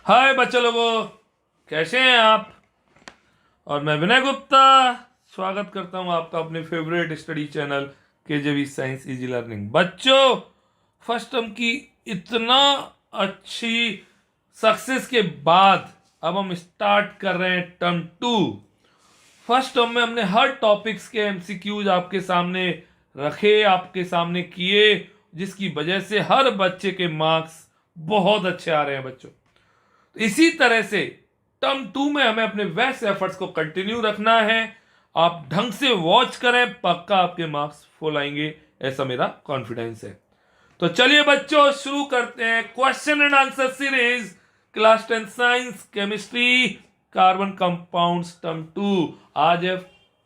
हाय बच्चों लोगों, कैसे हैं आप। और मैं विनय गुप्ता स्वागत करता हूं आपका अपने favourite study channel KJV science easy learning. बच्चों, फर्स्ट टर्म की इतना अच्छी सक्सेस के बाद अब हम स्टार्ट कर रहे हैं टर्म 2। फर्स्ट टर्म में हमने हर टॉपिक्स के एमसीक्यूज आपके सामने रखे, आपके सामने किए, जिसकी वजह से हर बच्चे के मार्क्स बहुत अच्छे आ रहे हैं बच्चों। तो इसी तरह से टर्म 2 में हमें अपने बेस्ट एफर्ट्स को कंटिन्यू रखना है। आप ढंग से वॉच करें, पक्का आपके मार्क्स फुल आएंगे, ऐसा मेरा कॉन्फिडेंस है। तो चलिए बच्चों, शुरू करते हैं question and answer series class 10 science chemistry carbon compounds term 2। आज है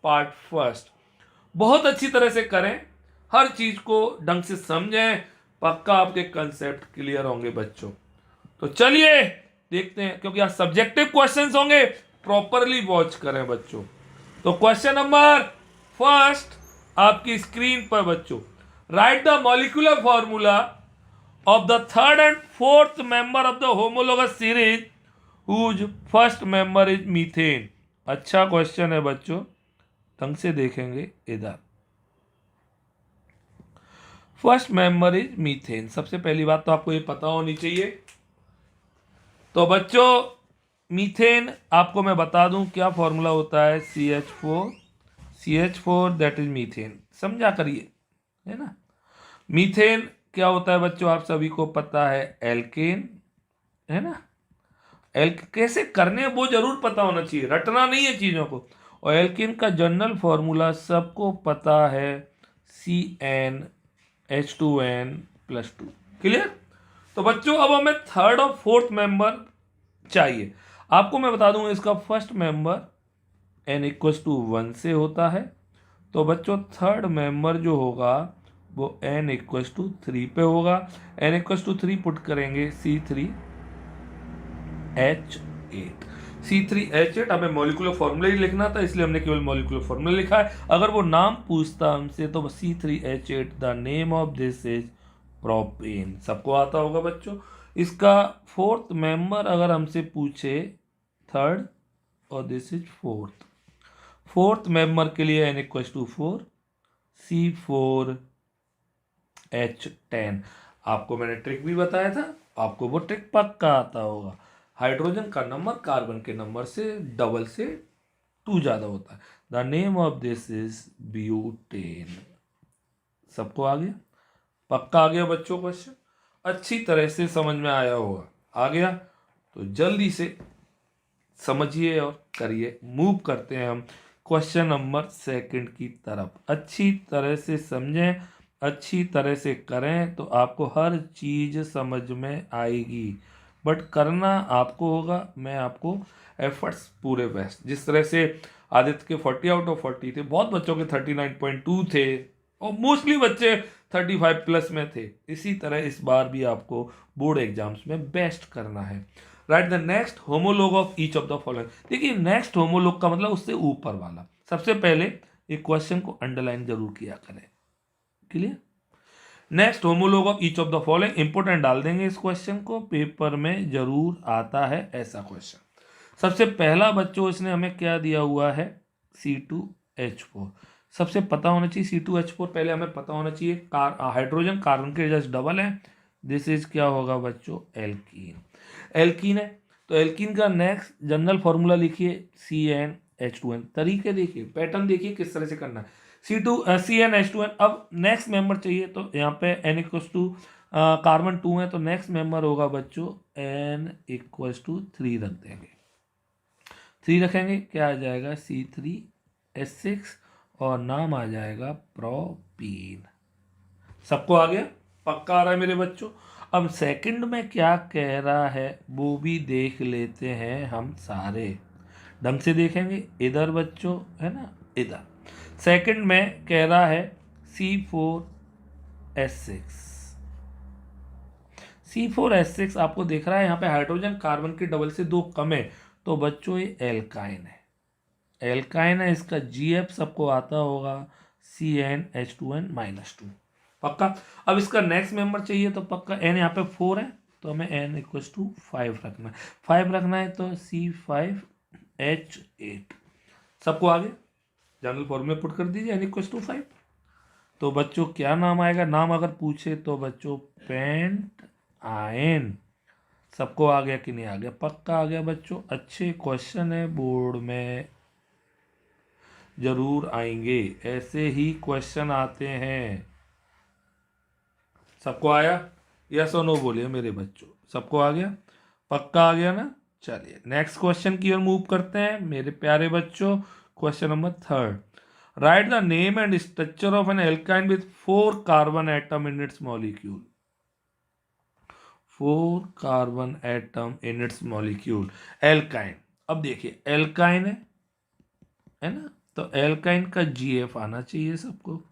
पार्ट फर्स्ट। बहुत अच्छी तरह से करें, हर चीज को ढंग से समझें, पक्का आपके कंसेप्ट क्लियर होंगे बच्चों। तो चलिए देखते हैं, क्योंकि आज सब्जेक्टिव क्वेश्चंस होंगे, प्रॉपरली वॉच करें बच्चों। तो क्वेश्चन नंबर फर्स्ट आपकी स्क्रीन पर बच्चों, write the molecular formula of the third and fourth member of the homologous series whose first member is methane. अच्छा क्वेश्चन है बच्चों, ढंग से देखेंगे इधर। फर्स्ट मेंबर इज मीथेन, सबसे पहली बात तो आपको ये पता होनी चाहिए। तो बच्चों, मीथेन आपको मैं बता दूं क्या फॉर्मूला होता है, CH4 दैट इज मीथेन। समझा करिए, है ना। मीथेन क्या होता है बच्चों, आप सभी को पता है, एल्केन, है ना। कैसे करने वो जरूर पता होना चाहिए, रटना नहीं है चीजों को। और एल्केन का जनरल फॉर्मूला सबको पता है, CnH2n+2। क्लियर। तो बच्चों अब हमें थर्ड और फोर्थ मेंबर चाहिए। आपको मैं बता दूं, इसका फर्स्ट मेंबर n=1 से होता है। तो बच्चों थर्ड मेंबर जो होगा वो n=3 पे होगा। n=3 पुट करेंगे C3H8। हमें मॉलिक्यूलर फॉर्मूला ही लिखना था, इसलिए हमने केवल मॉलिक्यूलर फॉर्मूला लिखा है। अगर वो नाम पूछता हमसे तो C3H8 the name of this is propane, सबको आता होगा बच्चों। इसका फोर्थ मेंबर अगर हमसे पूछे, थर्ड और दिस इज फोर्थ मेंबर के लिए n=4, C4H10। आपको मैंने ट्रिक भी बताया था, आपको वो ट्रिक पक्का आता होगा। हाइड्रोजन का नंबर कार्बन के नंबर से डबल से 2 ज्यादा होता है। The name of this is butane. सबको आ गया, पक्का आ गया बच्चों क्वेश्चन, अच्छी तरह से समझ में आया होगा। आ गया तो जल्दी से समझिए और करिए। मूव करते हैं हम क्वेश्चन नंबर सेकंड की तरफ। अच्छी तरह से समझें, अच्छी तरह से करें तो आपको हर चीज समझ में आएगी। बट करना आपको होगा। मैं आपको एफर्ट्स पूरे बेस्ट, जिस तरह से आदित्य के 40/40 थे, बहुत बच्चों के 39.2 थे, और मोस्टली बच्चे 35+ में थे, इसी तरह इस बार भी आपको बोर्ड एग्जाम्स में बेस्ट करना है। Right the next homologue of each of the following. देखिए, नेक्स्ट होमोलॉग का मतलब उससे ऊपर वाला। सबसे पहले एक क्वेश्चन को अंडरलाइन जरूर किया करें। Clear. Next homologue of each of the following, important डाल देंगे इस क्वेश्चन को, पेपर में जरूर आता है ऐसा क्वेश्चन। सबसे पहला बच्चों इसने हमें क्या दिया हुआ है, C2H4। सबसे पता होना चाहिए C2H4, पहले हमें पता होना चाहिए हाइड्रोजन कार्बन के जस्ट डबल है। दिस इज क्या होगा बच्चों, एल्कीन। एल्कीन है तो एल्कीन का नेक्स्ट जनरल फॉर्मूला लिखिए, CnH2n। तरीके देखिए, पैटर्न देखिए किस तरह से करना है। CnH2n। अब नेक्स्ट मेंबर चाहिए तो यहाँ पे n=2, कार्बन 2 है तो नेक्स्ट मेंबर होगा बच्चों n=3 रख देंगे। 3 रखेंगे, क्या आ जाएगा, C3H6 और नाम आ जाएगा प्रोपीन। सबको आ गया, पक्का आ रहा है मेरे बच्चों। अब सेकंड में क्या कह रहा है वो भी देख लेते हैं हम सारे, ढंग से देखेंगे। इधर बच्चों, है ना, इधर सेकंड में कह रहा है C4H6। C4H6 आपको देख रहा है यहाँ पे हाइड्रोजन कार्बन के डबल से 2 कम है, तो बच्चों ये एल्काइन है। एल्काइन है, इसका GF सबको आता होगा, CnH2n-2। पक्का। अब इसका नेक्स्ट मेंबर चाहिए तो पक्का, n यहाँ पे 4 है तो हमें n=5 रखना है। 5 रखना है तो C5H8। सबको आगे जनरल फॉर्मूले पुट कर दीजिए, n=5। तो बच्चों क्या नाम आएगा, नाम अगर पूछे तो बच्चों पेंट आयन। सबको आ गया कि नहीं आ गया? पक्का आ गया बच्चों। अच्छे क्वेश्चन है, बोर्ड में जरूर आएंगे, ऐसे ही क्वेश्चन आते हैं। सबको आया? यस और नो बोलिए मेरे बच्चों। सबको आ गया? पक्का आ गया ना? चलिए नेक्स्ट क्वेश्चन की ओर मूव करते हैं मेरे प्यारे बच्चों। Question number 3, write the name and structure of an alkyne with 4 carbon atom in its molecule. 4 carbon atom in its molecule, alkyne. अब देखिए एल्काइन है ना, तो एल्काइन का जीएफ आना चाहिए सबको।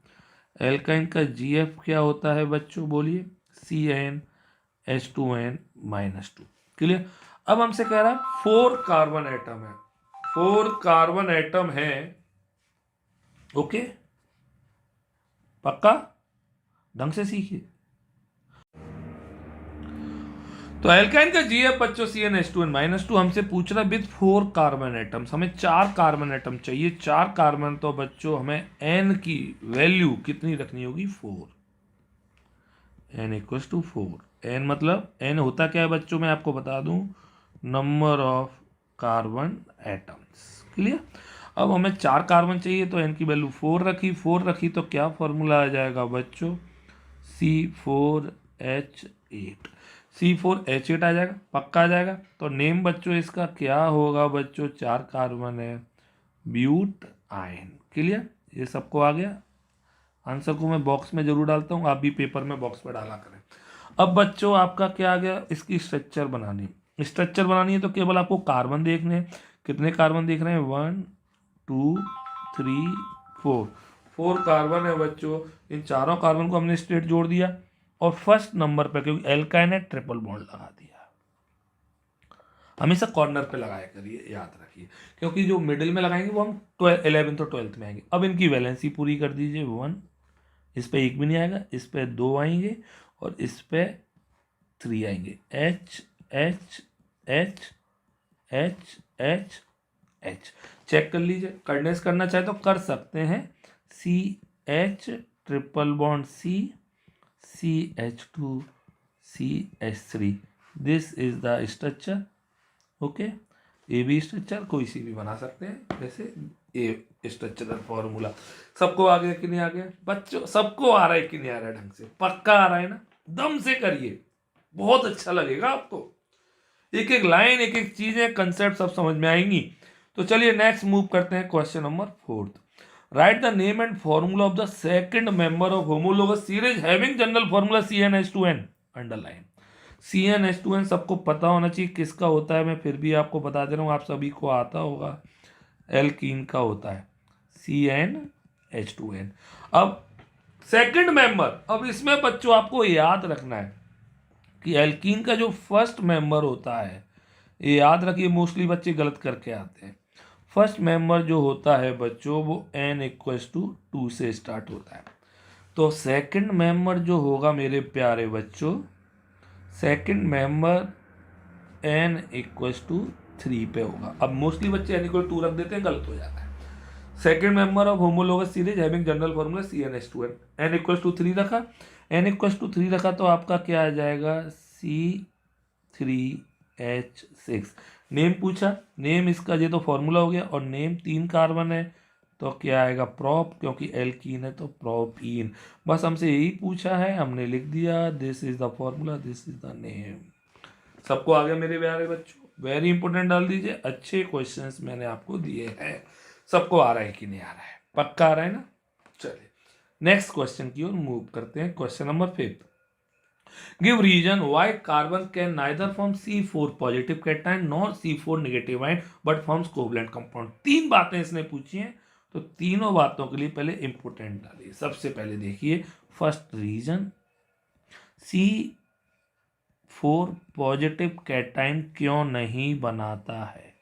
एल्काइन का जीएफ क्या होता है बच्चों, बोलिए? CnH2n-2। क्लियर? अब हमसे कह रहा है 4 कार्बन एटम है, 4 कार्बन एटम है। ओके, पक्का? ढंग से सीखिए। तो एल्काइन का जीएफ बच्चों CnH2n-2 हमसे पूछ रहा है विथ 4 कार्बन एटम्स। हमें 4 कार्बन एटम चाहिए, 4 कार्बन। तो बच्चों हमें n की वैल्यू कितनी रखनी होगी? 4। n=4। n मतलब n होता क्या है बच्चों, मैं आपको बता दूं, number of carbon atoms. Clear? अब हमें 4 कार्बन चाहिए तो n की वैल्यू 4 रखी। 4 रखी तो क्या फॉर्मूला आ जाएगा बच्चों? C4H8। C4H8 आ जाएगा, पक्का आ जाएगा। तो नेम बच्चों इसका क्या होगा बच्चों? 4 कार्बन है, ब्यूट आयन। क्लियर? ये सबको आ गया। आंसर को मैं बॉक्स में जरूर डालता हूँ, आप भी पेपर में बॉक्स में डाला करें। अब बच्चों आपका क्या आ गया? इसकी स्ट्रक्चर बनानी। स्ट्रक्चर बनानी है तो केवल आपको कार्बन देखने हैं। कितने कार्बन देख रहे हैं? 1 2 3 4। 4 कार्बन है बच्चों। इन चारों कार्बन को हमने स्ट्रेट जोड़ दिया और फर्स्ट नंबर पर, क्योंकि एल्काइन है, ट्रिपल बॉन्ड लगा दिया। हमेशा कॉर्नर पे लगाया करिए, याद रखिए, क्योंकि जो मिडिल में लगाएंगे वो हम 11th और 12th में आएंगे। अब इनकी वैलेंसी पूरी कर दीजिए। 1, इस पे 1 भी नहीं आएगा, इस पे 2 आएंगे और इस पे 3 आएंगे। H H H H H H। Check कर लीजिए, करने से करना चाहे तो कर सकते हैं। CH triple bond CH2 CH3। This is the structure. Okay, A B structure कोई सी भी बना सकते हैं, जैसे ए स्ट्रक्चरल फॉर्मूला। सबको आ गया कि नहीं आ गया बच्चों? सबको आ रहा है कि नहीं आ रहा है? ढंग से पक्का आ रहा है ना? दम से करिए, बहुत अच्छा लगेगा आपको। एक एक लाइन, एक एक चीजें, कंसेप्ट सब समझ में आएंगी। तो चलिए नेक्स्ट मूव करते हैं। Question number 4, right the name and formula of the second member of homologous series having general formula CnH2n। Underline. CnH2n सबको पता होना चाहिए किसका होता है, मैं फिर भी आपको बता दे रहा हूँ, आप सभी को आता होगा। एल्कीन का होता है CnH2n। अब सेकंड मेंबर, अब इसमें बच्चों आपको याद रखना है कि एल्कीन का जो फर्स्ट मेंबर होता है, ये याद रखिए, मोस्टली बच्चे गलत करके आते हैं। फर्स्ट मेंबर जो होता है बच्चों वो n=2 से स्टार्ट होता है। तो सेकंड मेंबर जो होगा मेरे प्यारे बच्चों, सेकंड मेंबर n=3 पे होगा। अब मोस्टली बच्चे n=2 रख देते हैं, गलत हो जाता है। Second member of homologous series having general formula CnH2n। n=3 रखा, n=3 रखा तो आपका क्या आ जाएगा? C3H6। नेम पूछा, नेम इसका ये तो फॉर्मूला हो गया, और नेम 3 कार्बन है तो क्या आएगा? प्रोप, क्योंकि एल्कीन है तो प्रोपीन। बस हमसे यही पूछा है, हमने लिख दिया, this is the formula, this is the name. सबको आ गया मेरे प्यारे बच्चों? वेरी इंपॉर्टेंट डाल दीजिए, अच्छे क्वेश्चंस मैंने आपको दिए हैं। सबको आ रहा है कि नहीं आ रहा है? पक्का आ रहा है ना? चलिए नेक्स्ट क्वेश्चन की ओर मूव करते हैं। Question number 5, give reason why carbon can neither form C4 positive cation nor C4 negative anion but forms covalent compound. 3 बातें इसने पूछी हैं, तो तीनों बातों के लिए पहले इंपोर्टेंट डालिए। सबसे पहले देखिए first reason, C4 positive cation क्यों नहीं बनाता है?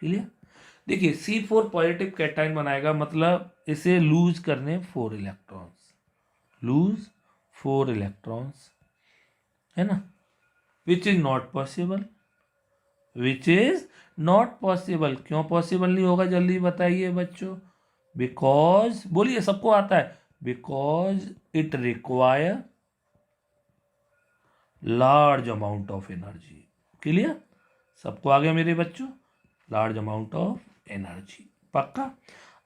क्लियर? देखिए C4 पॉजिटिव कैटायन बनाएगा मतलब इसे लूज करने 4 इलेक्ट्रॉन्स, लूज 4 इलेक्ट्रॉन्स, है ना? Which is not possible, which is not possible. क्यों पॉसिबल नहीं होगा जल्दी बताइए बच्चों। बिकॉज, बोलिए सबको आता है, because it require large amount of energy. Clear, सबको आ गया मेरे बच्चों, लार्ज अमाउंट ऑफ एनर्जी। पक्का।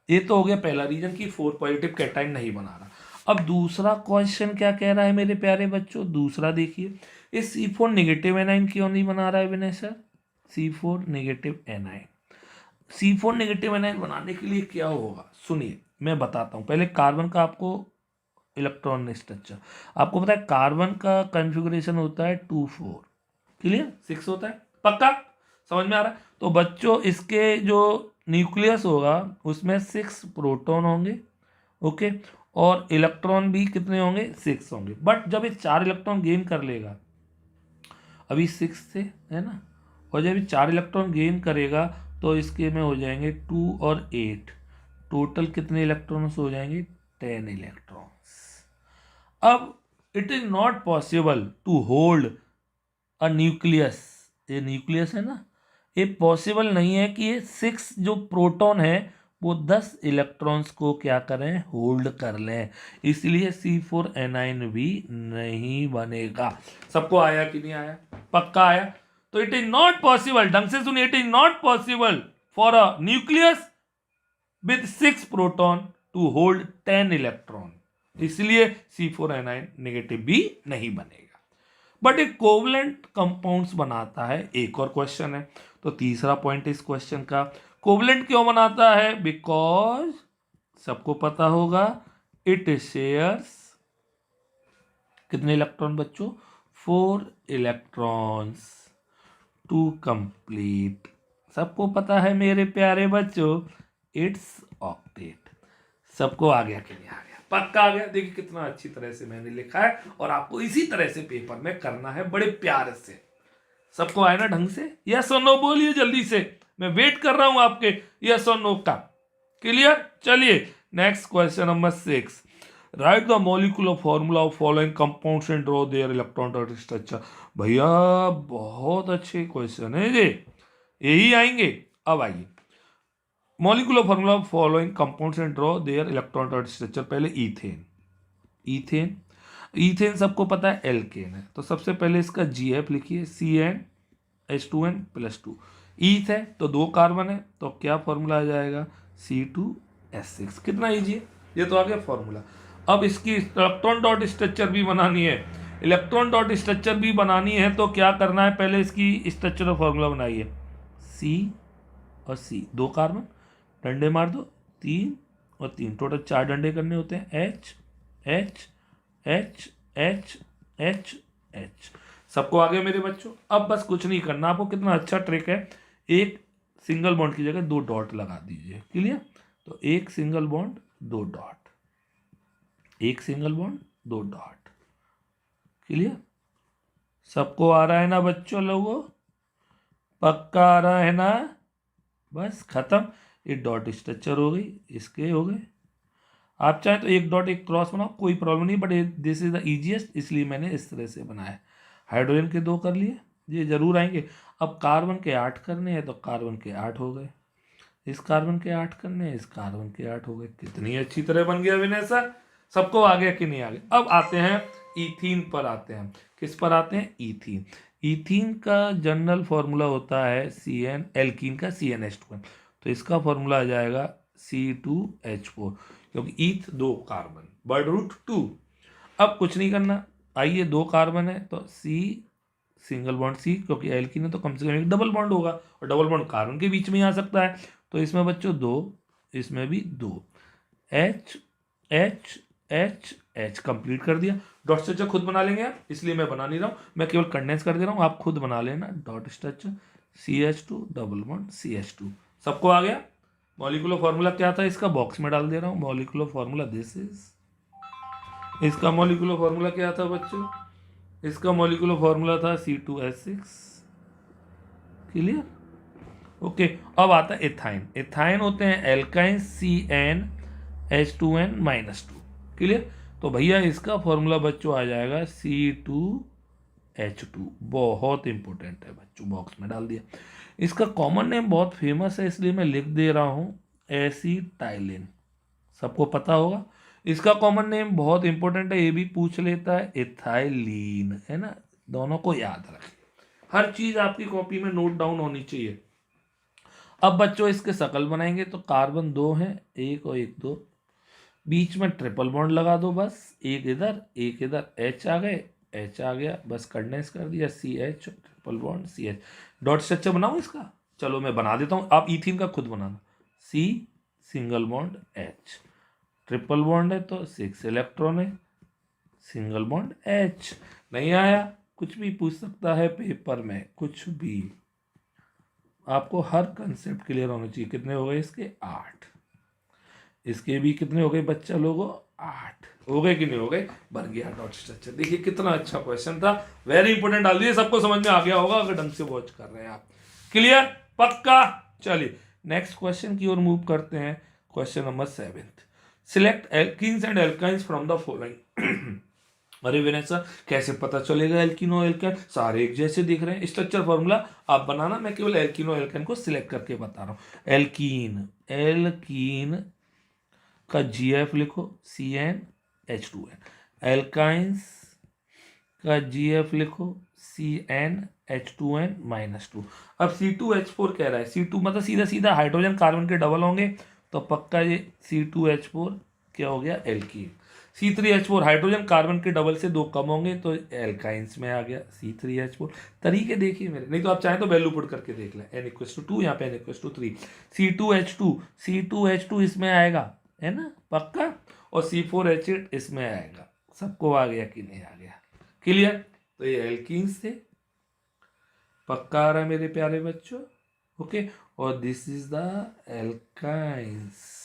ये तो हो गया पहला रीजन कि 4 पॉजिटिव कैटाइन नहीं बना रहा। अब दूसरा क्वेश्चन क्या कह रहा है मेरे प्यारे बच्चों, दूसरा देखिए, इस C4 नेगेटिव एनाइन क्यों नहीं बना रहा है विनय सर। C4 नेगेटिव एनाइन, C4 नेगेटिव एनाइन बनाने के लिए क्या होगा, सुनिए मैं बताता हूँ। पहले कार्बन का आपको इलेक्ट्रॉन स्ट्रक्चर, आपको पता है कार्बन का कॉन्फ़िगरेशन होता है 2 4, क्लियर, 6 होता है। पक्का समझ में आ रहा है। तो बच्चों इसके जो न्यूक्लियस होगा उसमें 6 प्रोटॉन होंगे, ओके, और इलेक्ट्रॉन भी कितने होंगे, 6 होंगे। बट जब ये 4 इलेक्ट्रॉन गेन कर लेगा, अभी 6 थे है ना, और जब ये 4 इलेक्ट्रॉन गेन करेगा तो इसके में हो जाएंगे 2 और 8, टोटल कितने इलेक्ट्रॉन्स हो जाएंगे, 10 इलेक्ट्रॉन्स। अब it is not possible to hold a nucleus, ये न्यूक्लियस है ना, ये पॉसिबल नहीं है कि ये 6 जो प्रोटॉन है वो 10 इलेक्ट्रॉन्स को क्या करें, होल्ड कर लें, इसलिए C4 एनाइन भी नहीं बनेगा। सबको आया कि नहीं आया, पक्का आया। तो इट इज नॉट पॉसिबल, ढंग से सुनिए, it is not possible for a nucleus with 6 proton to hold 10 electron, इसलिए C4 एनाइन नेगेटिव भी नहीं बनेगा। बट एक कोवलेंट कंपाउंड्स बनाता है, एक और क्वेश्चन है। तो तीसरा पॉइंट इस क्वेश्चन का, कोवलेंट क्यों बनाता है, बिकॉज सबको पता होगा इट शेयर्स कितने इलेक्ट्रॉन बच्चों, 4 इलेक्ट्रॉन्स टू कंप्लीट, सबको पता है मेरे प्यारे बच्चों, इट्स ऑक्टेट। सबको आ गया कि नहीं आ गया, पक्का आ गया। देखिए कितना अच्छी तरह से मैंने लिखा है, और आपको इसी तरह से पेपर में करना है बड़े प्यार से। सबको आए ना ढंग से, यस और नो बोलिए जल्दी से, मैं वेट कर रहा हूं आपके यस और नो का। क्लियर, चलिए next question number 6, right the molecular formula of following compounds and draw there electron structure. भैया बहुत अच्छे क्वेश्चन है ये, यही आएंगे। अब आइए, molecular formula of following compounds and draw there electron structure. पहले ईथेन, ईथेन, ईथेन सबको पता है एल्केन है, तो सबसे पहले इसका GF लिखिए, CnH2n+2। ईथ है तो 2 कार्बन है, तो क्या फॉर्मूला आ जाएगा, C2H6। कितना इजी है, ये तो आ गया फॉर्मूला। अब इसकी इलेक्ट्रॉन डॉट स्ट्रक्चर भी बनानी है, इलेक्ट्रॉन डॉट स्ट्रक्चर भी बनानी है, तो क्या करना है, पहले इसकी स्ट्रक्चर और फॉर्मूला बनाइए। C और C, 2 कार्बन, डंडे मार दो, 3 और 3, टोटल 4 डंडे करने होते हैं, H H H H H H। सबको आ गया मेरे बच्चों। अब बस कुछ नहीं करना आपको, कितना अच्छा ट्रिक है, एक सिंगल बॉन्ड की जगह 2 डॉट लगा दीजिए। क्लियर, तो एक सिंगल बॉन्ड 2 डॉट, एक सिंगल बॉन्ड 2 डॉट। क्लियर, सबको आ रहा है ना बच्चों, लोगों पक्का आ रहा है ना, बस खत्म। ये डॉट स्ट्रक्चर हो गई, इसके हो गए। आप चाहें तो एक डॉट एक क्रॉस बनाओ, कोई प्रॉब्लम नहीं, but this is the easiest, इसलिए मैंने इस तरह से बनाया। हाइड्रोजन के 2 कर लिए, ये जरूर आएंगे। अब कार्बन के 8 करने हैं, तो कार्बन के 8 हो गए, इस कार्बन के 8 करने हैं, इस कार्बन के 8 हो गए। कितनी अच्छी तरह बन गया विनय सर, सबको आ गया कि नहीं आ गया। अब आते हैं ईथीन पर, आते हैं किस पर आते हैं, ईथीन। ईथीन का जनरल फॉर्मूला होता है CN, एल्कीन का CnH2n, तो इसका फॉर्मूला आ जाएगा C2H4, क्योंकि ईथ 2 कार्बन, वर्ड रूट 2। अब कुछ नहीं करना, आइए 2 कार्बन है तो C सिंगल बॉन्ड C, क्योंकि एल्कीन है तो कम से कम एक डबल बॉन्ड होगा, और डबल बॉन्ड कार्बन के बीच में ही आ सकता है, तो इसमें बच्चों 2, इसमें भी 2, H H H H complete कर दिया। डॉट स्ट्रक्चर खुद बना लेंगे आप, इसलिए मैं बना नहीं रहा हूँ, मैं केवल कंडेंस कर दे रहा हूँ, आप खुद बना लेना। Dot structure CH2 double bond CH2, सबको आ गया। मॉलिक्यूलर फॉर्मूला क्या था इसका, बॉक्स में डाल दे रहा हूँ, मॉलिक्यूलर फॉर्मूला दिस इज, इसका मॉलिक्यूलर फॉर्मूला क्या था बच्चों, इसका मॉलिक्यूलर फॉर्मूला था C2H6। Clear, okay. अब आता है एथाइन, एथाइन होते हैं एल्काइन CnH2n-2। क्लियर, तो भैया इसका फॉर्मूला बच्चों आ जाएगा C2H6। H2। बहुत इंपॉर्टेंट है बच्चों, बॉक्स में डाल दिया। इसका कॉमन नेम बहुत फेमस है इसलिए मैं लिख दे रहा हूँ, एसीटाइलिन। सबको पता होगा। इसका कॉमन नेम बहुत इंपॉर्टेंट है, ये भी पूछ लेता है, इथाइलीन, है ना। दोनों को याद रखें, हर चीज आपकी कॉपी में नोट डाउन होनी चाहिए। अब बच्चों इसके शकल बनाएंगे तो कार्बन 2 है, एक और एक 2, बीच में ट्रिपल बॉन्ड लगा दो, बस एक इधर एक इधर, एच आ गए, एच आ गया, बस कंडेंस कर दिया, C H triple bond C H. Dot structure बनाऊं इसका, चलो मैं बना देता हूं, आप इथीन का खुद बनाना। C single bond H, triple bond है तो 6 इलेक्ट्रॉन है, सिंगल बॉन्ड एच। नहीं आया, कुछ भी पूछ सकता है पेपर में, कुछ भी। आपको हर कंसेप्ट क्लियर होना चाहिए। कितने हो गए इसके, 8। इसके भी कितने हो गए बच्चा लोगों, 8 हो गए कि नहीं हो गए, बन गया डॉट स्ट्रक्चर। देखिए कितना अच्छा क्वेश्चन था, वेरी इंपॉर्टेंट डाल दिए, सबको समझ में आ गया होगा अगर ढंग से वॉच कर रहे हैं आप। क्लियर, पक्का। चलिए नेक्स्ट क्वेश्चन की ओर मूव करते हैं। Question number 7, select alkenes and alkynes from the following. अरे विनय सर कैसे पता चलेगा एल्कीन और एल्काइन, सारे एक जैसे दिख रहे हैं। स्ट्रक्चर फॉर्मूला आप बनाना, मैं केवल एल्कीन और एल्काइन को सिलेक्ट करके बता रहा हूँ। एल्कीन, एल्कीन का GF लिखो, CnH2n। एल्काइंस का GF लिखो, CnH2n-2। अब C2H4 कह रहा है, C2 मतलब सीधा सीधा हाइड्रोजन कार्बन के डबल होंगे, तो पक्का ये C2H4 क्या हो गया, एल्कीन। C3H4 हाइड्रोजन कार्बन के डबल से 2 कम होंगे तो एल्काइंस में आ गया, C3H4। तरीके देखिए मेरे, नहीं तो आप चाहें तो वैल्यू पुट करके देख लें, n=2, यहाँ पे n=3। C2H2 इसमें आएगा, है ना, पक्का। और C4H8 इसमें आएगा। सबको आ गया कि नहीं आ गया, क्लियर। तो ये एल्कीन्स थे, पक्का आ रहा है मेरे प्यारे बच्चों, ओके। और this is the alkynes,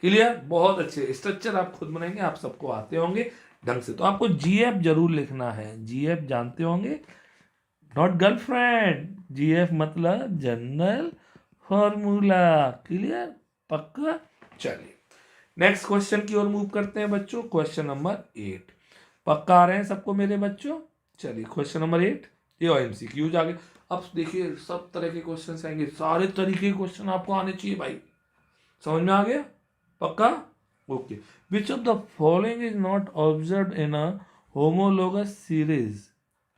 clear. बहुत अच्छे स्ट्रक्चर आप खुद बनाएंगे, आप सबको आते होंगे ढंग से। तो आपको GF जरूर लिखना है, GF जानते होंगे, नॉट गर्लफ्रेंड, GF मतलब जनरल फॉर्मूला, क्लियर, पक्का। चलिए नेक्स्ट क्वेश्चन की ओर मूव करते हैं बच्चों। क्वेश्चन नंबर 8, पक्का आ रहे हैं सबको मेरे बच्चों। चलिए क्वेश्चन नंबर 8, ये MCQs आ गए। अब देखिए सब तरह के क्वेश्चन आएंगे, सारे तरीके के क्वेश्चन आपको आने चाहिए भाई, समझ में आ गया, पक्का, okay. Which of the following is not observe in a homologous series,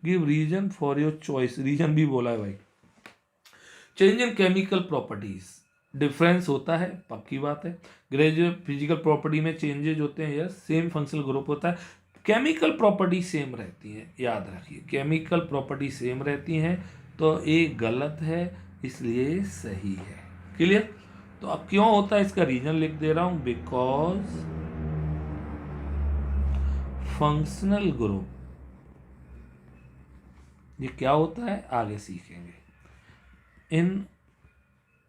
give reason for your choice. रीजन भी बोला है भाई। Change in chemical properties, difference होता है, पक्की बात है। ग्रेजुएट फिजिकल प्रॉपर्टी में चेंजेज होते हैं, यस। सेम फंक्शनल ग्रुप होता है, केमिकल प्रॉपर्टी सेम रहती है, याद रखिए केमिकल प्रॉपर्टी सेम रहती हैं। तो ये गलत है इसलिए सही है, क्लियर। तो अब क्यों होता है इसका रीजन लिख दे रहा हूं, बिकॉज फंक्शनल ग्रुप, ये क्या होता है आगे सीखेंगे। इन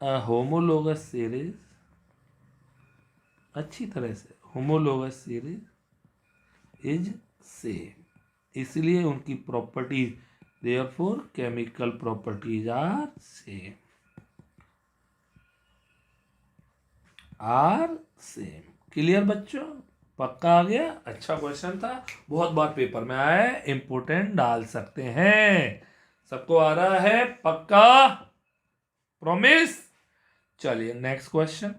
होमोलोगस सीरीज, अच्छी तरह से, होमोलोगस सीरीज इज सेम, इसलिए उनकी properties, therefore chemical properties are same, are same, clear बच्चों, पक्का आ गया। अच्छा क्वेश्चन था, बहुत बार पेपर में आया है, इंपोर्टेंट डाल सकते हैं। सबको आ रहा है, पक्का, प्रॉमिस। चलिए next question,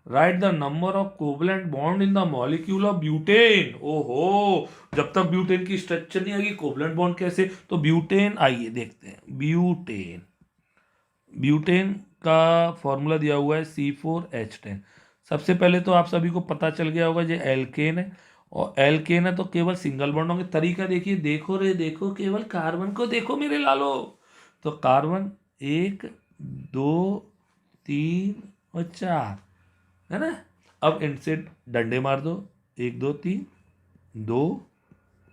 write the number of covalent bond in the molecule of butane. ओहो, जब तक ब्यूटेन की स्ट्रक्चर नहीं आएगी कोवलेंट बॉन्ड कैसे, तो ब्यूटेन, आइए देखते हैं। ब्यूटेन, ब्यूटेन का फॉर्मूला दिया हुआ है C4H10। सबसे पहले तो आप सभी को पता चल गया होगा ये एल्केन है, और एल्केन है तो केवल सिंगल बॉन्ड होंगे। तरीका देखिए, देखो रे देखो, केवल कार्बन को देखो मेरे लालो। तो कार्बन 1 2 3 और 4, है ना। अब इनसे डंडे मार दो, 1 2 3, 2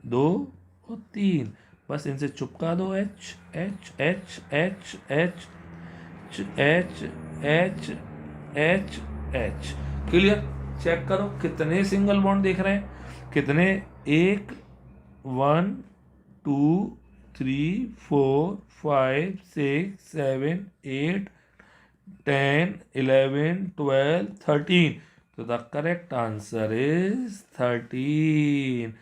2 और 3, बस इनसे चिपका दो, H H H H H H H H H, clear. Check करो कितने सिंगल बॉन्ड देख रहे हैं, कितने, 1 1 2 3 4 5 6 7 8 10 11 12 13। तो द करेक्ट आंसर इज 13।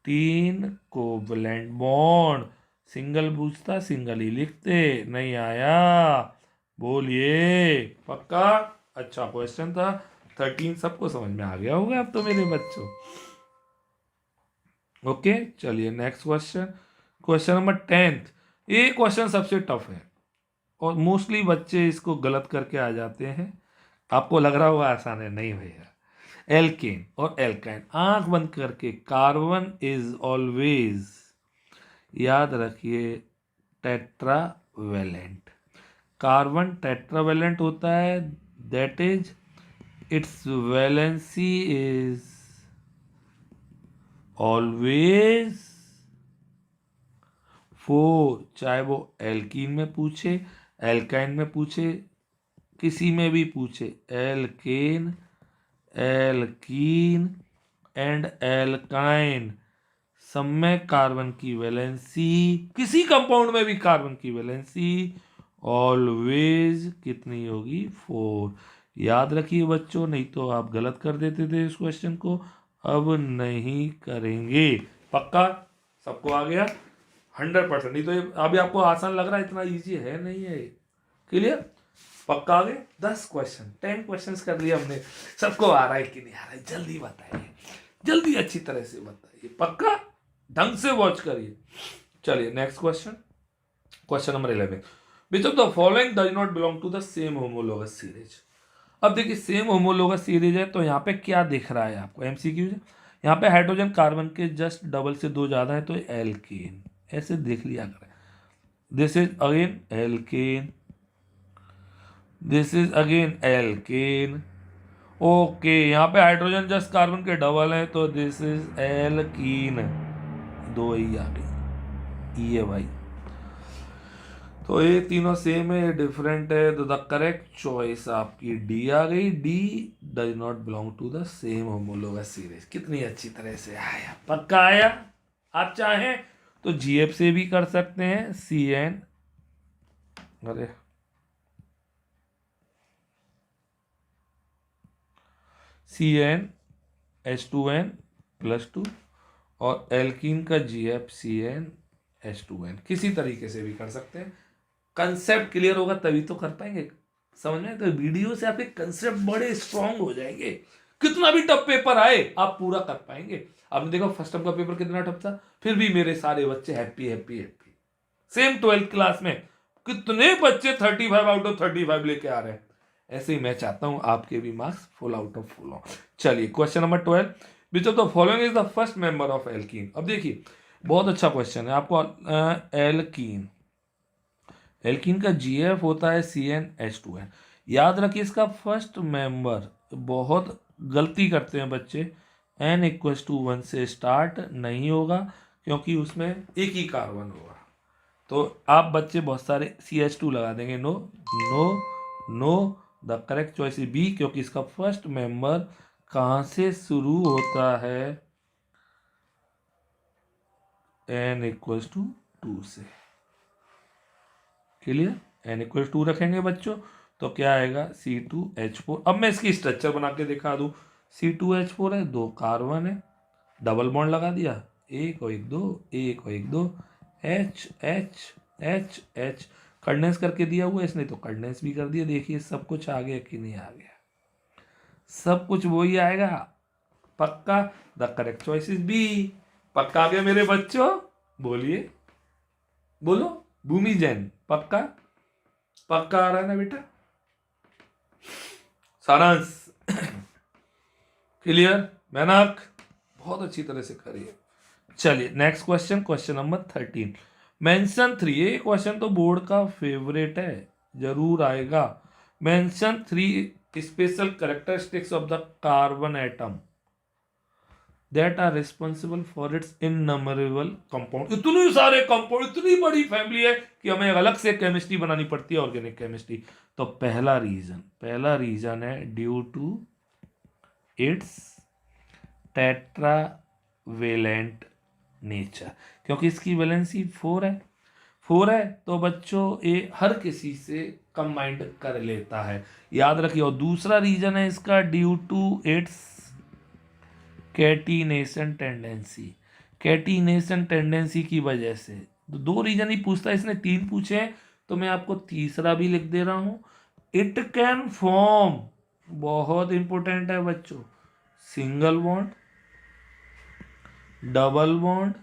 तीन कोवलेंट बॉन्ड, सिंगल पूछता सिंगल ही लिखते, नहीं आया, बोलिए पक्का। अच्छा क्वेश्चन था। 13 सबको समझ में आ गया होगा अब तो मेरे बच्चों। ओके चलिए next question, question number 10th। ये क्वेश्चन सबसे टफ है और मोस्टली बच्चे इसको गलत करके आ जाते हैं। आपको लग रहा होगा आसान है, नहीं भैया। एल्केन और एल्काइन, आंख बंद करके, कार्बन इज ऑलवेज, याद रखिए, टेट्रावेलेंट। कार्बन टेट्रावेलेंट होता है, that is it's valency is always 4, चाहे वो एल्कीन में पूछे, एल्काइन में पूछे, किसी में भी पूछे, एल्केन, एल्कीन एंड एल्काइन, सब में कार्बन की वैलेंसी, किसी कंपाउंड में भी कार्बन की वैलेंसी ऑलवेज कितनी होगी, 4। याद रखिए बच्चों, नहीं तो आप गलत कर देते थे इस क्वेश्चन को, अब नहीं करेंगे। पक्का सबको आ गया 100%? नहीं तो ये अभी आपको आसान लग रहा है, इतना इजी है नहीं है। क्लियर? पक्का आ गए? 10 क्वेश्चन, 10 क्वेश्चन कर लिए हमने। सबको आ रहा है कि नहीं आ रहा है, जल्दी बताइए, जल्दी अच्छी तरह से बताइए, पक्का ढंग से वॉच करिए। चलिए next question, question number 11। Which of the following does not belong to the same homologous series. अब देखिए सेम होमोलोगस सीरीज है तो यहाँ पे क्या दिख रहा है आपको, एमसीक्यू है। यहाँ पे हाइड्रोजन कार्बन के जस्ट डबल से 2 ज्यादा है तो एल्केन, ऐसे देख लिया करें। This is again alkane, this is again alkane. Okay यहाँ पे हाइड्रोजन जस्ट कार्बन के डबल है तो दिस इज एल्कीन, 2 ही आ गई, ये भाई। तो ये तीनों सेम है, डिफरेंट है, तो द करेक्ट चॉइस आपकी डी आ गई। D does not belong to the same homologous series. कितनी अच्छी तरह से आया, पक्का आया। आप चाहें तो जीएफ से भी कर सकते हैं, सी एन, अरे CnH2n+2 और एल्कीन का GF CnH2n, किसी तरीके से भी कर सकते हैं। कंसेप्ट क्लियर होगा तभी तो कर पाएंगे, समझ में? तो वीडियो से आपके कंसेप्ट बड़े स्ट्रांग हो जाएंगे, कितना भी टफ पेपर आए आप पूरा कर पाएंगे। आपने देखो फर्स्ट टर्म का पेपर कितना टफ था, फिर भी मेरे सारे बच्चे happy happy happy. Same 12th class में कितने बच्चे 35 आउट ऑफ 35 लेके आ रहे हैं। ऐसे ही मैं चाहता हूं आपके भी marks full out of full हो। चलिए question number 12। Which of the following is the first member of alkene. अब देखिए बहुत अच्छा क्वेश्चन है आपको। एल्कीन, एल्कीन का जीएफ होता है CnH2n। याद रखिए इसका फर्स्ट मेंबर, बहुत गलती करते हैं बच्चे, n=1 से स्टार्ट नहीं होगा क्योंकि उसमें एक ही कार्बन होगा। तो आप बच्चे बहुत सारे CH2 लगा देंगे, no no no, the correct choice is B, क्योंकि इसका फर्स्ट मेंबर कहां से शुरू होता है, n=2 से। क्लियर? n=2 रखेंगे बच्चों तो क्या आएगा, C2H4। अब मैं इसकी स्ट्रक्चर बना के दिखा दूं, C2H4 है, 2 कार्बन है, डबल बॉन्ड लगा दिया, एक और एक दो, एक और एक दो, H H H H, condense करके दिया हुआ है इसने तो कंडेंस भी कर दिया। देखिए सब कुछ आ गया कि नहीं आ गया, सब कुछ वही आएगा, पक्का। The correct choice is B, पक्का आ गया मेरे बच्चों, बोलिए, बोलो भूमि जैन, पक्का? पक्का आ रहा है ना बेटा? सारांश क्लियर? मेहनत बहुत अच्छी तरह से करिए। चलिए next question, question number 13। Mention 3, ये क्वेश्चन तो बोर्ड का फेवरेट है, जरूर आएगा। Mention 3 special characteristics of the carbon atom that are responsible for its innumerable compound. इतने सारे कंपाउंड, इतनी बड़ी फैमिली है कि हमें अलग से केमिस्ट्री बनानी पड़ती है, ऑर्गेनिक केमिस्ट्री। तो पहला रीजन है due to its tetravalent nature, क्योंकि इसकी वैलेंसी 4 है। 4 है तो बच्चों ये हर किसी से कंबाइंड कर लेता है, याद रखिए। और दूसरा रीजन है इसका due to its catenation tendency. Catenation tendency की वजह से। तो 2 रीजन ही पूछता है, इसने 3 पूछे हैं, तो मैं आपको तीसरा भी लिख दे रहा हूं। इट कैन फॉर्म, बहुत इंपॉर्टेंट है बच्चों, single bond, double bond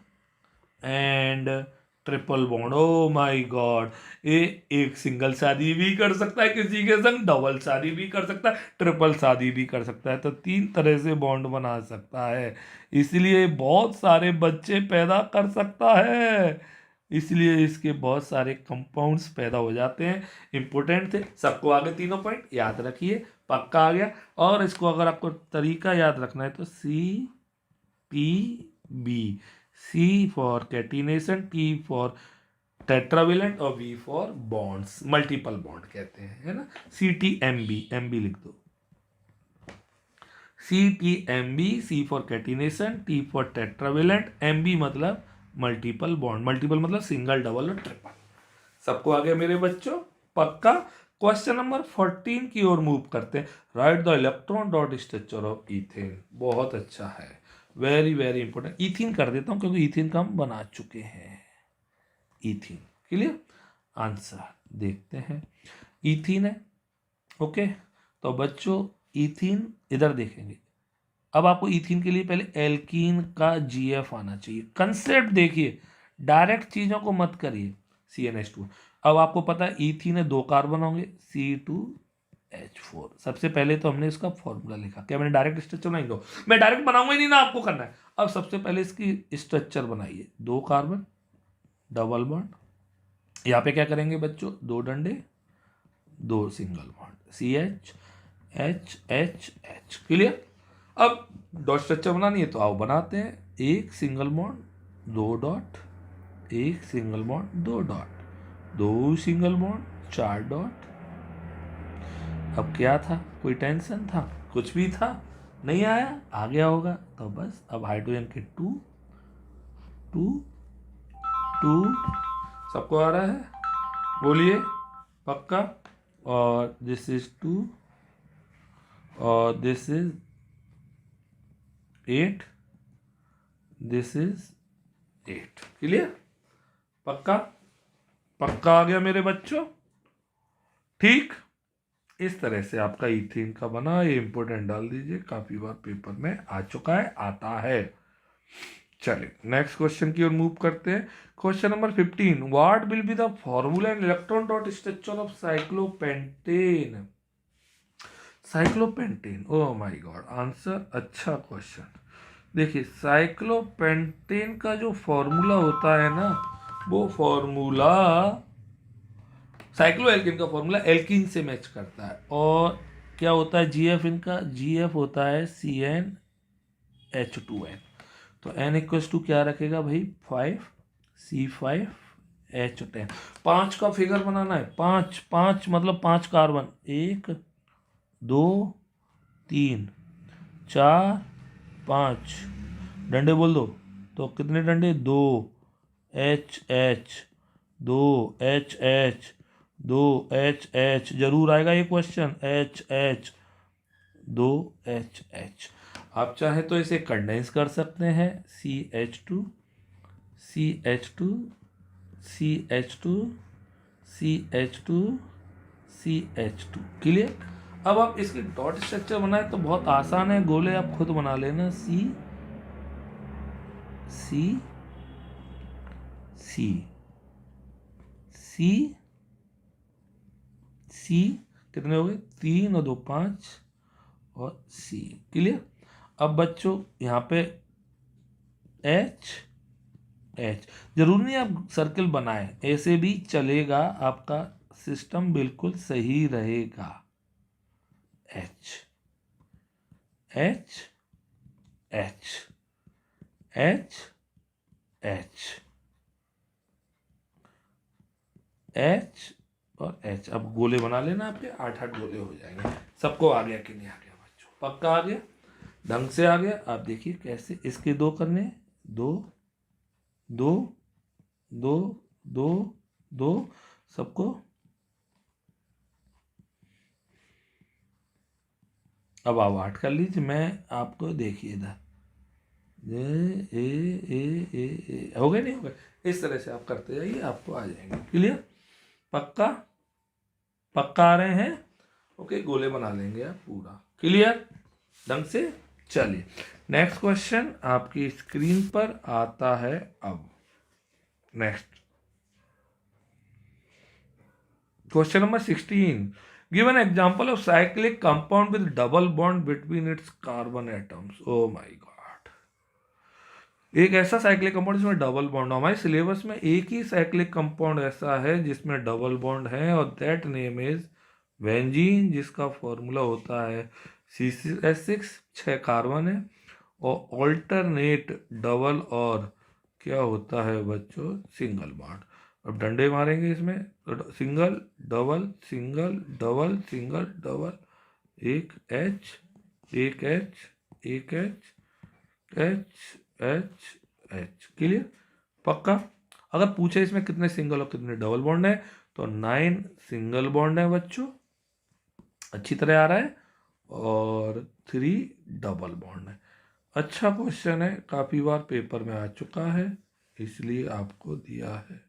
and triple bond. Oh my God, ये एक सिंगल शादी भी कर सकता है किसी के संग, डबल शादी भी कर सकता है, ट्रिपल शादी भी कर सकता है, तो 3 तरह से बॉन्ड बना सकता है, इसलिए बहुत सारे बच्चे पैदा कर सकता है, इसलिए इसके बहुत सारे कंपाउंड्स पैदा हो जाते हैं। इंपॉर्टेंट थे, सबको आगे तीनों पॉइंट याद रखिए, पक्का आ गया। और इसको अगर आपको तरीका याद रखना है तो CPB, C for catenation, T for tetravalent और V for bonds, multiple bond कहते हैं, है ना। CTMB, MB लिख दो, CTMB, C for catenation, T for tetravalent, MB मतलब मल्टीपल बॉन्ड, मल्टीपल मतलब सिंगल, डबल और ट्रिपल। सबको आ गया मेरे बच्चों, पक्का। क्वेश्चन नंबर 14 की ओर मूव करते हैं। Right the electron dot structure of ethane, बहुत अच्छा है, वेरी वेरी इंपॉर्टेंट। ईथीन कर देता हूं क्योंकि ईथीन का हम बना चुके हैं, ईथीन क्लियर। आंसर देखते हैं, ईथीन है, ओके। तो बच्चों ईथीन इधर देखेंगे, अब आपको ईथीन के लिए पहले एल्कीन का GF आना चाहिए। कंसेप्ट देखिए, डायरेक्ट चीजों को मत करिए। CnH2, अब आपको पता है ईथीन है, 2 कार्बन होंगे, C2H4। सबसे पहले तो हमने इसका फॉर्मूला लिखा, क्या मैंने डायरेक्ट स्ट्रक्चर नहीं, दो मैं डायरेक्ट बनाऊंगा ही नहीं ना, आपको करना है। अब सबसे पहले इसकी स्ट्रक्चर बनाइए, 2 कार्बन, डबल बॉन्ड, यहाँ पे क्या करेंगे बच्चों, 2 डंडे, 2 single bond, CH, H clear. अब डॉट स्ट्रक्चर बनानी है तो आओ बनाते हैं, 1 single bond, 2 dot, 1 single bond, 2 dot, 2 single bond, 4 dot. अब क्या था, कोई टेंशन था, कुछ भी था नहीं, आया आ गया होगा तो बस। अब हाइड्रोजन के 2 2 2, सबको आ रहा है, बोलिए पक्का। और दिस इज 2 और this is 8, this is 8, clear, पक्का, पक्का आ गया मेरे बच्चों, ठीक। इस तरह से आपका ईथीन का बना, ये इंपोर्टेंट डाल दीजिए, काफी बार पेपर में आ चुका है, आता है। चलिए नेक्स्ट क्वेश्चन की ओर मूव करते हैं। Question number 15, what will be the formula and electron dot structure of cyclopentane. Cyclopentane, oh my God, answer, अच्छा क्वेश्चन। देखिए साइक्लोपेंटेन का जो फॉर्मूला होता है ना, वो फॉर्मूला साइक्लो एल्किन का फॉर्मूला एल्किन से मैच करता है। और क्या होता है GF इनका, GF होता है CnH2n। तो n इक्वल टू क्या रखेगा भाई, 5 C5H10। 5 का फिगर बनाना है, 5 5 मतलब 5 कार्बन, 1 2 3 4 5, डंडे बोल दो तो कितने डंडे, 2 H 2 H जरूर आएगा ये क्वेश्चन, H 2 H। आप चाहे तो इसे कंडेंस कर सकते हैं, CH2 CH2 CH2 CH2 CH2, clear. अब आप इसकी डॉट स्ट्रक्चर बनाए तो बहुत आसान है, गोले आप खुद बना लेना, C C C C C, कितने हो गए, 3 और 2 5 और C, क्लियर। अब बच्चों यहाँ पे H जरूर नहीं आप सर्कल बनाए, ऐसे भी चलेगा, आपका सिस्टम बिल्कुल सही रहेगा। H H और H। अब गोले बना लेना, आपके 8 गोले हो जाएंगे। सबको आ गया कि नहीं आ गया बच्चों, पक्का आ गया, ढंग से आ गया। आप देखिए कैसे इसके 2 करने, 2 2 2 2 2, सबको। अब आप 8 कर लीजिए, मैं आपको देखिए इधर ए हो गए नहीं हो गए, इस तरह से आप करते जाइए, आपको आ जाएंगे। क्लियर? पक्का? पक्का आ रहे हैं? ओके, गोले बना लेंगे आप पूरा। क्लियर ढंग से? चलिए नेक्स्ट क्वेश्चन आपकी स्क्रीन पर आता है अब। Next question number 16, give an example of cyclic compound with double bond between its carbon atoms. Oh my God, एक ऐसा साइक्लिक कंपाउंड जिसमें डबल बॉन्ड, हमारे सिलेबस में एक ही साइक्लिक कंपाउंड ऐसा है जिसमें डबल बॉन्ड है, और दैट नेम इज बेंजीन, जिसका फॉर्मूला होता है C6H6, 6 कार्बन है, और ऑल्टरनेट डबल और क्या होता है बच्चों, सिंगल बॉन्ड। अब डंडे मारेंगे इसमें तो single double single double single double, एक H, एक H, एक H, H H H। Clear? पक्का? अगर पूछे इसमें कितने सिंगल और कितने डबल बॉन्ड है तो 9 सिंगल बॉन्ड है बच्चों, अच्छी तरह आ रहा है, और 3 डबल बॉन्ड है। अच्छा क्वेश्चन है, काफी बार पेपर में आ चुका है, इसलिए आपको दिया है।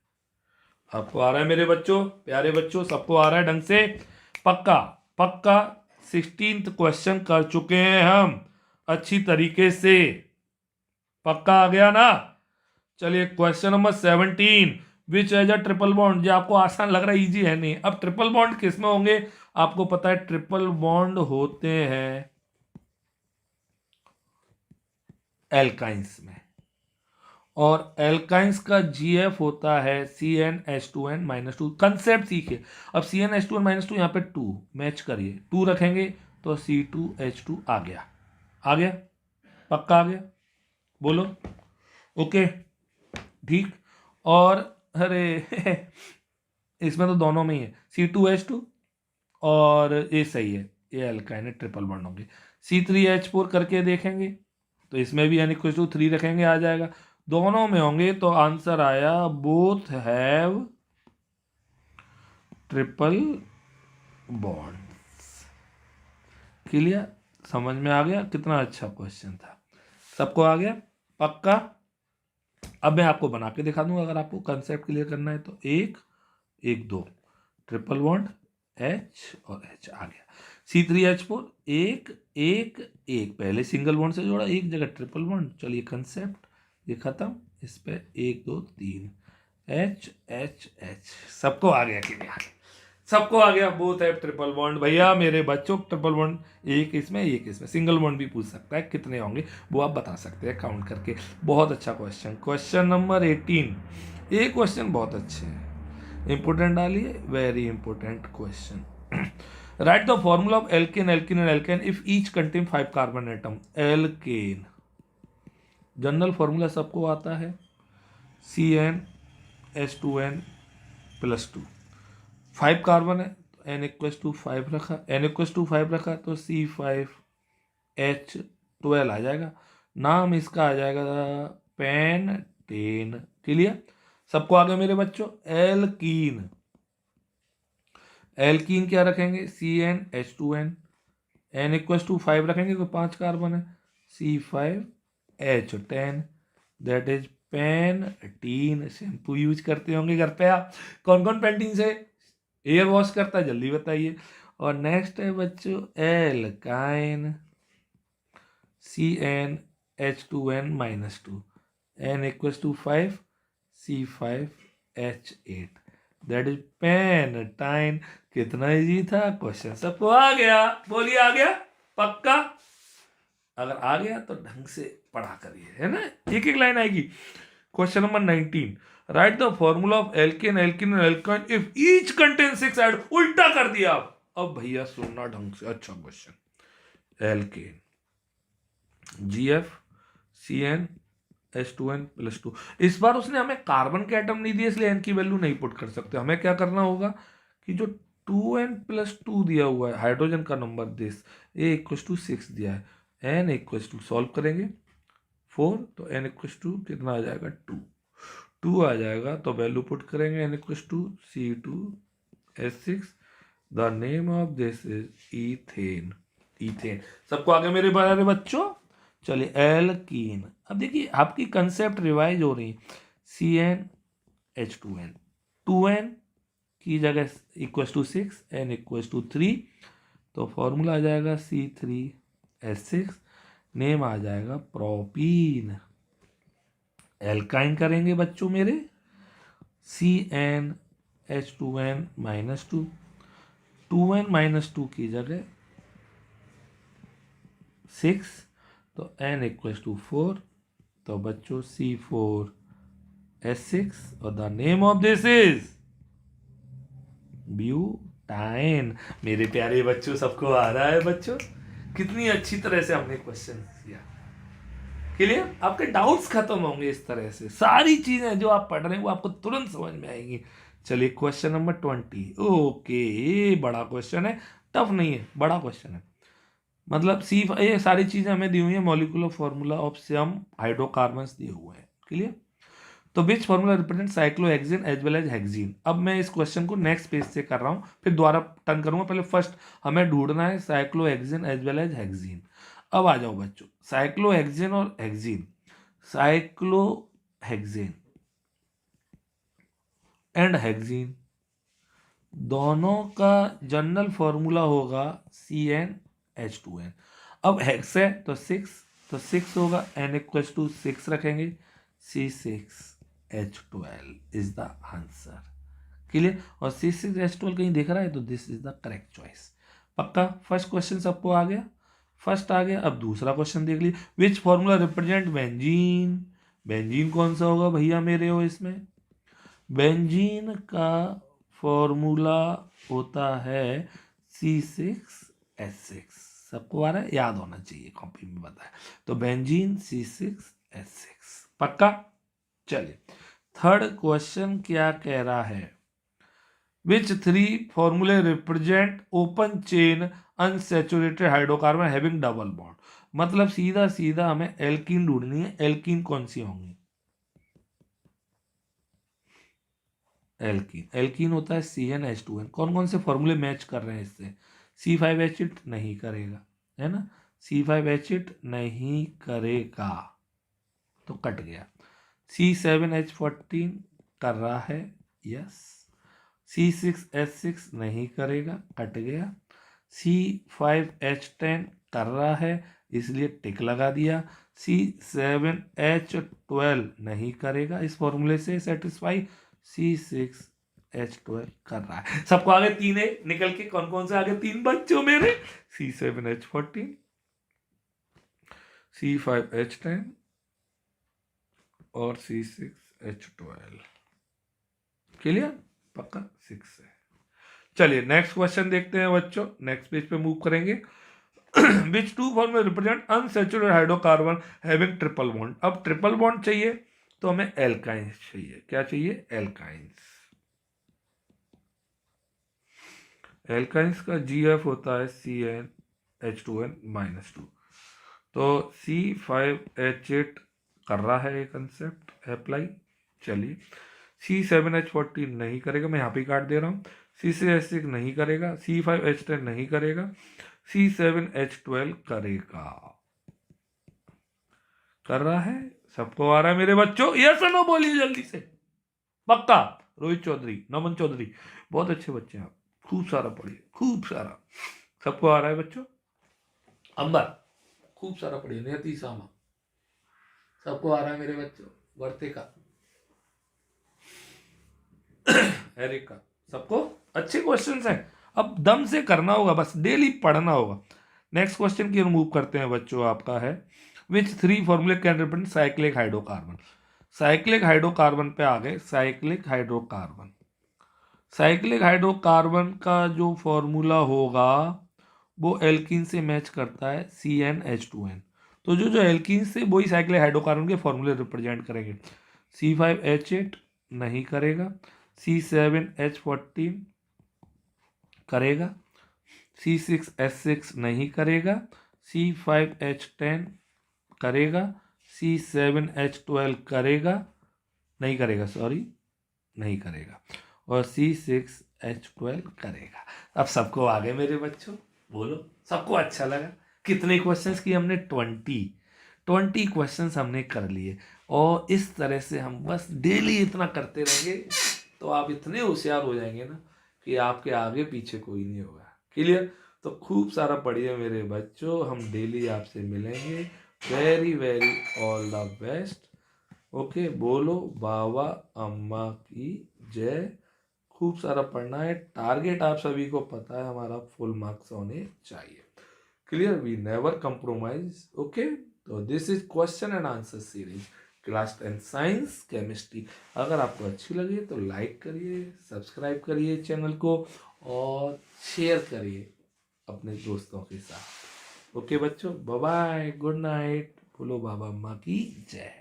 आपको आ रहा है मेरे बच्चों, प्यारे बच्चों, सबको आ रहा है ढंग से? पक्का? पक्का 16th क्वेश्चन कर चुके हैं हम अच्छी तरीके से। पक्का आ गया ना? चलिए question number 17, which has a triple bond. जो आपको आसान लग रहा है, इजी है नहीं। अब ट्रिपल बॉन्ड किस में होंगे? आपको पता है ट्रिपल बॉन्ड होते हैं एल्काइंस में, और एल्काइंस का GF होता है CnH2n-2। कंसेप्ट सीखिए। अब CnH2n-2 यहाँ पे 2 मैच करिए, 2 रखेंगे तो C2H2 आ गया। आ गया? पक्का आ गया? बोलो ओके ठीक। और अरे इसमें तो दोनों में ही है, C2H2, और ये सही है, ये एल्काइन है, ट्रिपल बॉन्ड होंगे। C3H4 करके देखेंगे तो इसमें भी N=3 रखेंगे, आ जाएगा। दोनों में होंगे तो आंसर आया both have triple bonds. Clear? समझ में आ गया? कितना अच्छा क्वेश्चन था, सबको आ गया? पक्का? अब मैं आपको बना के दिखा दूंगा, अगर आपको कंसेप्ट क्लियर करना है तो। एक एक दो ट्रिपल बॉन्ड, H और H आ गया। C3H4 एक एक एक, पहले सिंगल बॉन्ड से जोड़ा, एक जगह ट्रिपल बॉन्ड। चलिए कंसेप्ट ये खत्म, इस पे 1 2 3 H H H। सबको आ गया कि नहीं? सबको आ गया। बोथ है ट्रिपल बॉन्ड भैया मेरे बच्चों, ट्रिपल बॉन्ड एक इसमें एक इसमें। सिंगल बॉन्ड भी पूछ सकता है, कितने होंगे वो आप बता सकते हैं काउंट करके। बहुत अच्छा क्वेश्चन। क्वेश्चन नंबर 18, ये क्वेश्चन बहुत अच्छे हैं, इंपोर्टेंट डालिए, very important question. Write the formula of alkane alkene and alkane if each contain 5 carbon atom. Alkane general formula सबको आता है, CnH2n+2, 5 कार्बन है तो N=5 रखा, N=5 रखा तो C5H12 आ जाएगा। नाम इसका आ जाएगा पेंटेन। क्लियर? सबको आगे मेरे बच्चों। एल्कीन, एल्कीन क्या रखेंगे? CnH2n, N=5 रखेंगे तो 5 कार्बन है, C5H10, that is pentene. Shampoo use करते होंगे घर पे आप? कौन कौन पेंटीन से एयर वॉश करता है, जल्दी बताइए। और नेक्स्ट है बच्चों alkyne, CnH2n-2, N=5, C5H8, that is pentyne. कितना इजी था क्वेश्चन, सबको आ गया? बोलिए आ गया? पक्का? अगर आ गया तो ढंग से पढ़ा करिए, है ना? एक एक लाइन आएगी। Question number 19, write the formula of alkane alkene alkyne if each contain 6 H. उल्टा कर दिया आप। अब भैया सुनना ढंग से, अच्छा क्वेश्चन। Alkene GF CnH2n+2। इस बार उसने हमें कार्बन के एटम नहीं दिए, इसलिए n की वैल्यू नहीं पुट कर सकते। हमें क्या करना होगा कि जो 2n+2 दिया हुआ है हाइड्रोजन का नंबर, दिस A=6 दिया है, n= सॉल्व करेंगे 4 तो n= कितना आ जाएगा? 2 आ जाएगा, तो वैल्यू पुट करेंगे n=C2H6। The name of this is ethane. Ethane. सबको आगे मेरे प्यारे बच्चों? चलिए एल्कीन, अब देखिए आपकी कंसेप्ट रिवाइज हो रही है। CnH2n, 2n की जगह equal to 6, n equal to 3, तो फॉर्मूला आ जाएगा C3H6, नेम आ जाएगा प्रोपीन। एल्काइन करेंगे बच्चों मेरे, CnH2n -2, 2n -2 की जगह 6, तो n इक्वल टू 4, तो बच्चों C4H6 और the name of this is butyne. मेरे प्यारे बच्चों, सबको आ रहा है बच्चों? कितनी अच्छी तरह से हमने क्वेश्चन किया। क्लियर? आपके डाउट्स खत्म होंगे इस तरह से, सारी चीजें जो आप पढ़ रहे हैं वो आपको तुरंत समझ में आएंगी। चलिए क्वेश्चन नंबर 20। ओके, ये बड़ा क्वेश्चन है, टफ नहीं है, बड़ा क्वेश्चन है। मतलब ये सारी चीजें हमें दी हुई है, molecular formula of some hydrocarbons दिए हुए हैं। क्लियर? तो which formula represent cyclohexane as well as hexene. अब मैं इस क्वेश्चन को नेक्स्ट पेज से कर रहा हूं, फिर दोबारा टर्न करूंगा। पहले फर्स्ट हमें ढूंढना है cyclohexane as well as hexene. अब आ जाओ बच्चों, साइक्लोहेक्सेन और हेक्सीन, साइक्लोहेक्सेन एंड हेक्सीन दोनों का जनरल फॉर्मूला होगा CnH2n। अब हेक्स है तो 6, तो 6 होगा, n इक्वल टू 6 रखेंगे, C6H12 is the answer. Clear? और C6H12 कहीं दिख रहा है तो this is the correct choice. पक्का? फर्स्ट क्वेश्चन सबको आ गया? फर्स्ट आ गया। अब दूसरा क्वेश्चन देख लीजिए, विच फॉर्मूला रिप्रेजेंट बेंजीन। बेंजीन कौन सा होगा भैया मेरे हो इसमें? बेंजीन का फॉर्मूला होता है C6H6। सबको आ रहा है? याद होना चाहिए, कॉपी में बताया। तो बेंजीन C6H6। पक्का? चलिए थर्ड क्वेश्चन क्या कह रहा है, विच 3 फॉर्मूले represent open chain unsaturated hydrocarbon having double bond. मतलब सीधा सीधा हमें एल्कीन ढूंढनी है। एल्कीन कौन सी होंगी? एल्कीन, एल्कीन होता है CnH2n। कौन कौन से फॉर्मूले मैच कर रहे हैं इससे? C5H8 नहीं करेगा, है ना? C5H8 नहीं करेगा तो कट गया। C7H14 कर रहा है, यस। C6H6 नहीं करेगा, कट गया। C5H10 कर रहा है, इसलिए टिक लगा दिया। C7H12 नहीं करेगा, इस फॉर्मूले से सेटिस्फाई। C6H12 कर रहा है। सबको आगे 3 है निकल के, कौन कौन से आगे 3 बच्चों मेरे? C7H14, C5H10 और C6H12। क्लियर? पक्का 6 है। चलिए नेक्स्ट क्वेश्चन देखते हैं बच्चों, नेक्स्ट पेज पे मूव करेंगे। विच 2 formula represent unsaturated hydrocarbon having triple bond. अब ट्रिपल बॉन्ड चाहिए तो हमें एल्काइंस चाहिए। क्या चाहिए? एल्काइंस। एल्काइंस का GF होता है CnH2n -2, तो C5H8 कर रहा है ये कंसेप्ट अप्लाई। चलिए C7H14 नहीं करेगा, मैं यहाँ पे काट दे रहा हूँ। C6H6 नहीं करेगा, C5H10 नहीं करेगा, C7H12 करेगा। कर रहा है? सबको आ रहा है मेरे बच्चों? यस नो बोलिए जल्दी से। पक्का? रोहित चौधरी, नमन चौधरी, बहुत अच्छे बच्चे हैं आप, खूब सारा पढ़िए, खूब सारा। सबको आ रहा है बच्चों? अंबर, खूब सारा पढ़िए। नियति सामा, सबको आ रहा है मेरे बच्चों? वर्तिका, एरिका, सबको अच्छे क्वेश्चंस हैं। अब दम से करना होगा, बस डेली पढ़ना होगा। नेक्स्ट क्वेश्चन की मूव करते हैं बच्चों, आपका है विच 3 फॉर्मूले can represent cyclic hydrocarbon. Cyclic hydrocarbon पे आ गए। साइक्लिक हाइड्रोकार्बन, साइक्लिक हाइड्रोकार्बन का जो फॉर्मूला होगा वो एल्कीन से मैच करता है, CnH2n। तो जो एल्कीन से वही साइक्लिक हाइड्रोकार्बन के फॉर्मूले रिप्रेजेंट करेंगे। C5H8 नहीं करेगा, C7H14 करेगा, C6H6 नहीं करेगा, C5H10 करेगा, C7H12 करेगा, नहीं करेगा, सॉरी नहीं करेगा, और C6H12 करेगा। अब सबको आगे मेरे बच्चों, बोलो सबको अच्छा लगा? कितने क्वेश्चंस की हमने? 20। 20 क्वेश्चंस हमने कर लिए, और इस तरह से हम बस डेली इतना करते रहेंगे तो आप इतने होशियार हो जाएंगे ना कि आपके आगे पीछे कोई नहीं होगा। क्लियर? तो खूब सारा पढ़िए मेरे बच्चों, हम डेली आपसे मिलेंगे। Very very all the best. Okay, बोलो बाबा अम्मा की जय। खूब सारा पढ़ना है। टारगेट आप सभी को पता है हमारा फुल मार्क्स होने चाहिए। Clear? We never compromise. Okay, तो this is question and answer series class 10 science chemistry. अगर आपको अच्छी लगी तो लाइक करिए, सब्सक्राइब करिए चैनल को, और शेयर करिए अपने दोस्तों के साथ। ओके बच्चों, बाय बाय, गुड नाइट। बोलो बाबा अम्मा की जय।